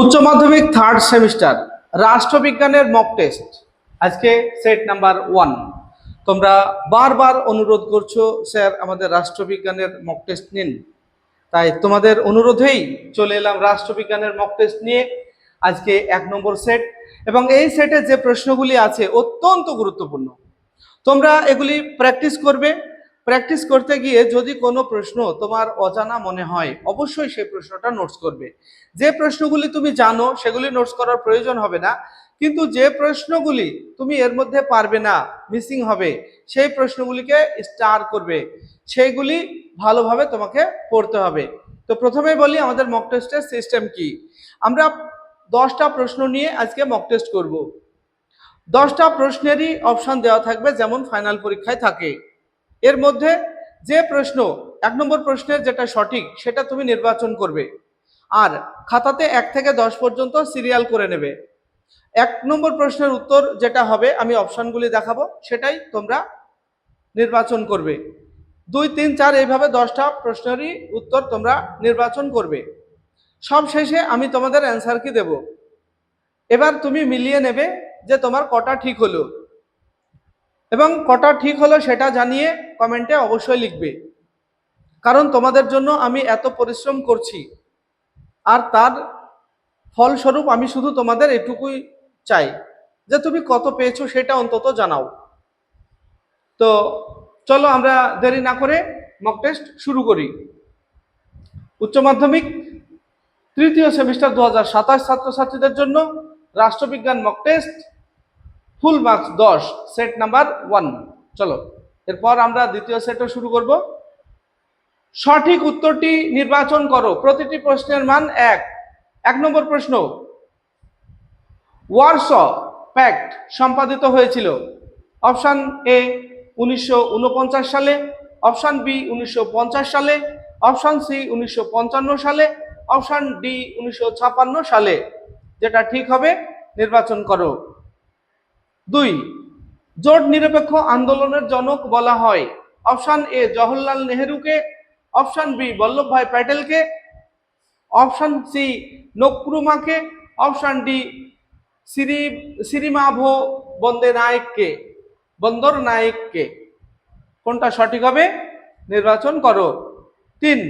উচ্চ মাধ্যমিক third semester রাষ্ট্রবিজ্ঞানের mock test আজকে সেট নাম্বার 1। তোমরা বারবার অনুরোধ করছো স্যার আমাদের রাষ্ট্রবিজ্ঞানের মক টেস্ট নিন, তাই তোমাদের অনুরোধেই চলে এলাম রাষ্ট্রবিজ্ঞানের মক টেস্ট নিয়ে। আজকে 1 নম্বর সেট, এবং এই সেটে যে প্রশ্নগুলি আছে অত্যন্ত গুরুত্বপূর্ণ। তোমরা এগুলি প্র্যাকটিস করবে। প্র্যাকটিস করতে গিয়ে যদি কোনো প্রশ্ন তোমার অজানা মনে হয়, অবশ্যই সেই প্রশ্নটা নোটস করবে। যে প্রশ্নগুলি তুমি জানো সেগুলি নোটস করার প্রয়োজন হবে না, কিন্তু যে প্রশ্নগুলি তুমি এর মধ্যে পারবে না, মিসিং হবে, সেই প্রশ্নগুলিকে স্টার করবে, সেইগুলি ভালোভাবে তোমাকে পড়তে হবে। তো প্রথমেই বলি আমাদের মক টেস্টের সিস্টেম কি। আমরা 10টা প্রশ্ন নিয়ে আজকে মক টেস্ট করব। 10টা প্রশ্নেরই অপশন দেওয়া থাকবে, যেমন ফাইনাল পরীক্ষায় থাকে। এর মধ্যে যে প্রশ্ন 1 নম্বর প্রশ্নের যেটা সঠিক সেটা তুমি নির্বাচন করবে, আর খাতাতে 1 থেকে 10 পর্যন্ত সিরিয়াল করে নেবে। 1 নম্বর প্রশ্নের উত্তর যেটা হবে, আমি অপশনগুলি দেখাবো, সেটাই তোমরা নির্বাচন করবে। 2, 3, 4 এইভাবে 10টা প্রশ্নেরই উত্তর তোমরা নির্বাচন করবে। সব শেষে আমি তোমাদের অ্যান্সার কি দেব। এবার তুমি মিলিয়ে নেবে যে তোমার কটা ঠিক হলো, এবং কটা ঠিক হলো সেটা জানিয়ে কমেন্টে অবশ্যই লিখবে। কারণ তোমাদের জন্য আমি এত পরিশ্রম করছি, আর তার ফলস্বরূপ আমি শুধু তোমাদের এটুকুই চাই যে তুমি কত পেয়েছো সেটা অন্তত জানাও। তো চলো আমরা দেরি না করে মক টেস্ট শুরু করি। উচ্চ মাধ্যমিক তৃতীয় সেমিস্টার 2027 ছাত্রছাত্রীদের জন্য রাষ্ট্রবিজ্ঞান mock test, full marks 10, set number 1। চলো, এরপর আমরা দ্বিতীয় সেটও শুরু করব। সঠিক উত্তরটি নির্বাচন করো। প্রতিটি প্রশ্নের মান 1। 1 নম্বর প্রশ্ন, ওয়ারশ প্যাক্ট সম্পাদিত হয়েছিল? অপশন এ 1949 সালে, অপশন বি 1950 সালে, অপশন সি 1955 সালে, অপশন ডি 1956 সালে। যেটা ঠিক হবে নির্বাচন করো। 2, জোট নিরপেক্ষ আন্দোলনের জনক বলা হয়? অপশন এ জওহরলাল নেহেরুকে, অপশন বি বল্লভভাই প্যাটেলকে, অপশন সি নক্রুমাকে, অপশন ডি শ্রীমাভো বন্দর নায়েককে। কোনটা সঠিক হবে নির্বাচন করো। 3,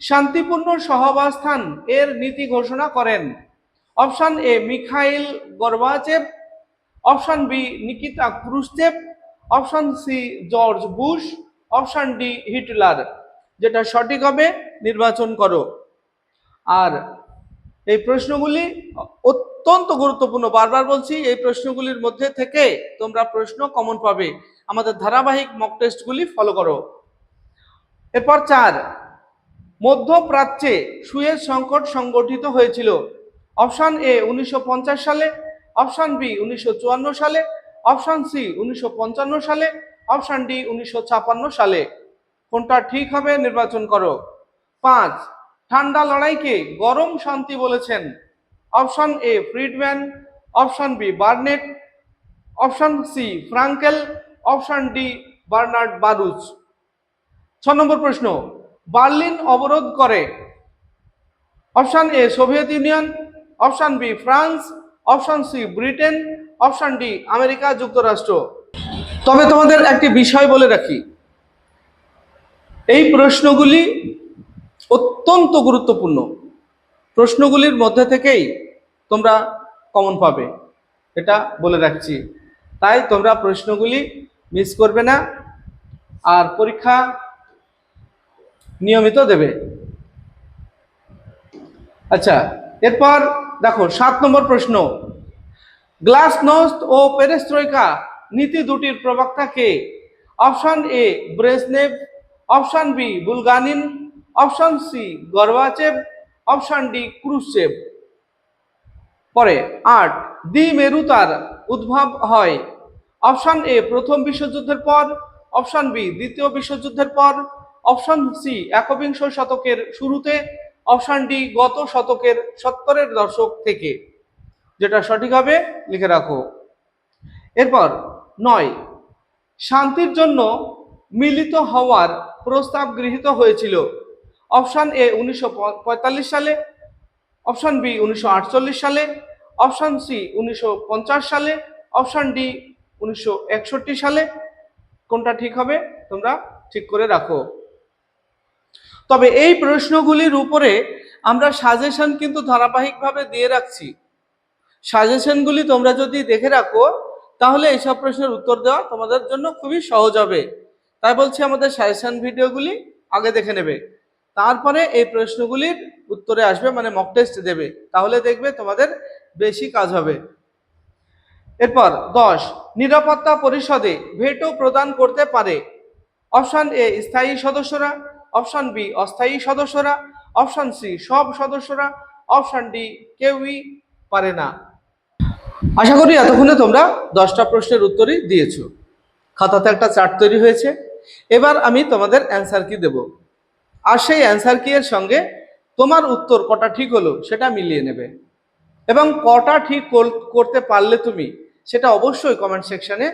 শান্তিপূর্ণ সহাবস্থান এর নীতি ঘোষণা করেন? Option A Mikhail Gorbachev, option B Nikita Khrushchev, option C George Bush, option D Hitler. যেটা সঠিক হবে নির্বাচন করো। আর এই প্রশ্নগুলি অত্যন্ত গুরুত্বপূর্ণ, বারবার বলছি, এই প্রশ্নগুলির মধ্যে থেকে তোমরা প্রশ্ন কমন পাবে। আমাদের ধারাবাহিক মক টেস্টগুলি ফলো করো। এরপর 4, মধ্যপ্রাচ্যে সুয়েজ সংকট সংগঠিত হয়েছিল? অপশন এ 1950 সালে, অপশন বি 1954 সালে, অপশন সি 1955 সালে, অপশন ডি 1956 সালে। কোনটা ঠিক হবে নির্বাচন করো। 5, ঠান্ডা লড়াইকে গরম শান্তি বলেছেন? Option A Friedman, option B Barnett, option C Frankel, option D Bernard Baruch. 6 নম্বর প্রশ্ন, বার্লিন অবরোধ করে? Option A Soviet Union, option B France, option C Britain, option D America যুক্তরাষ্ট্র। তবে তোমাদের একটি বিষয় বলে রাখি, এই প্রশ্নগুলি অত্যন্ত গুরুত্বপূর্ণ। প্রশ্নগুলির মধ্যে থেকেই তোমরা কমন পাবে, এটা বলে রাখছি। তাই তোমরা প্রশ্নগুলি মিস করবে না, আর পরীক্ষা নিয়মিত দেবে। আচ্ছা, এরপর দেখো 7 নম্বর প্রশ্ন, গ্লাসনোস্ট ও পেরেস্ট্রয়কা নীতি দুটির প্রবক্তা কে? Option A Brezhnev, option B Bulganin, option C Gorbachev, option D Khrushchev. পরে 8, দ্বিমেরুতার উদ্ভব হয়? অপশন এ প্রথম বিশ্বযুদ্ধের পর, অপশন বি দ্বিতীয় বিশ্বযুদ্ধের পর, অপশন সি একবিংশ শতকের শুরুতে, অপশন ডি গত শতকের 70-এর দশক থেকে। যেটা সঠিক হবে লিখে রাখো। এরপর 9, শান্তির জন্য মিলিত হওয়ার প্রস্তাব গৃহীত হয়েছিল? অপশন এ 1945 সালে, অপশন বি 1948 সালে, অপশন সি 1950 সালে, অপশন ডি 1961 সালে। কোনটা ঠিক হবে তোমরা ঠিক করে রাখো। তবে এই প্রশ্নগুলির উপরে আমরা সাজেশন কিন্তু ধারাবাহিকভাবে দিয়ে রাখছি। সাজেশনগুলি তোমরা যদি দেখে রাখো তাহলে এইসব প্রশ্নের উত্তর দেওয়া তোমাদের জন্য খুবই সহজ হবে। তাই বলছি আমাদের সাজেশন ভিডিওগুলি আগে দেখে নেবে, তারপরে এই প্রশ্নগুলির উত্তরে আসবে, মানে মক টেস্ট দেবে, তাহলে দেখবে তোমাদের বেশি কাজ হবে। এরপর 10, নিরাপত্তা পরিষদে ভেটো প্রদান করতে পারে। অপশন এ স্থায়ী সদস্যরা, অপশন বি অস্থায়ী সদস্যরা, অপশন সি সব সদস্যরা, অপশন ডি কেউই পারে না। আশা করি এতক্ষণে তোমরা 10টা প্রশ্নের উত্তরই দিয়েছো। খাতাতে একটা চার্ট তৈরি হয়েছে। এবার আমি তোমাদের অ্যান্সার কি দেব, আর সেই অ্যান্সার কি এর সঙ্গে তোমার উত্তর কটা ঠিক হলো সেটা মিলিয়ে নেবে, এবং কটা ঠিক করতে পারলে তুমি সেটা অবশ্যই কমেন্ট সেকশনে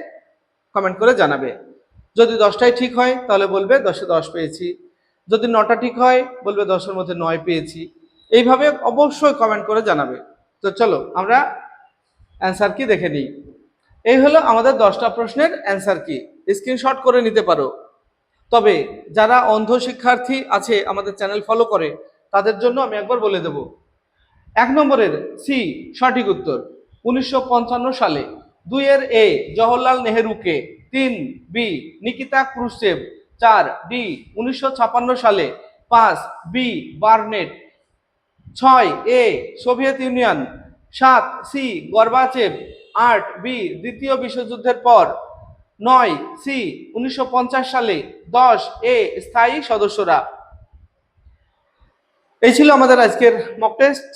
কমেন্ট করে জানাবে। যদি 10টাই ঠিক হয় তাহলে বলবে 10-এ 10 পেয়েছি, যদি 9টা ঠিক হয় বলবে 10-এর মধ্যে 9 পেয়েছি। এইভাবে অবশ্যই কমেন্ট করে জানাবে। তো চলো আমরা অ্যান্সার কি দেখে নিই। এই হলো আমাদের 10টা প্রশ্নের অ্যান্সার কি, স্ক্রিনশট করে নিতে পারো। তবে যারা অন্ধ শিক্ষার্থী আছে আমাদের চ্যানেল ফলো করে তাদের জন্য আমি একবার বলে দেব। 1 নম্বরের সি সঠিক উত্তর 1955 সালে, 2 এর এ জওহরলাল নেহেরুকে, 3 বি নিকিতা ক্রুশ্চেভ, 4 ডি 1956 সালে, 5 B Burnett, 6 A Soviet Union, 7 C Gorbachev, 8 B দ্বিতীয় বিশ্বযুদ্ধের পর, 9 সি 1950 সালে, 10 এ স্থায়ী সদস্যরা। এই ছিল আমাদের আজকের মক টেস্ট।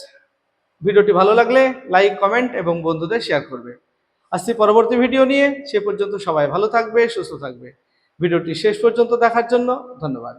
ভিডিওটি ভালো লাগলে লাইক, কমেন্ট এবং বন্ধুদের শেয়ার করবে। আসছি পরবর্তী ভিডিও নিয়ে, সে পর্যন্ত সবাই ভালো থাকবে, সুস্থ থাকবে। ভিডিওটি শেষ পর্যন্ত দেখার জন্য ধন্যবাদ।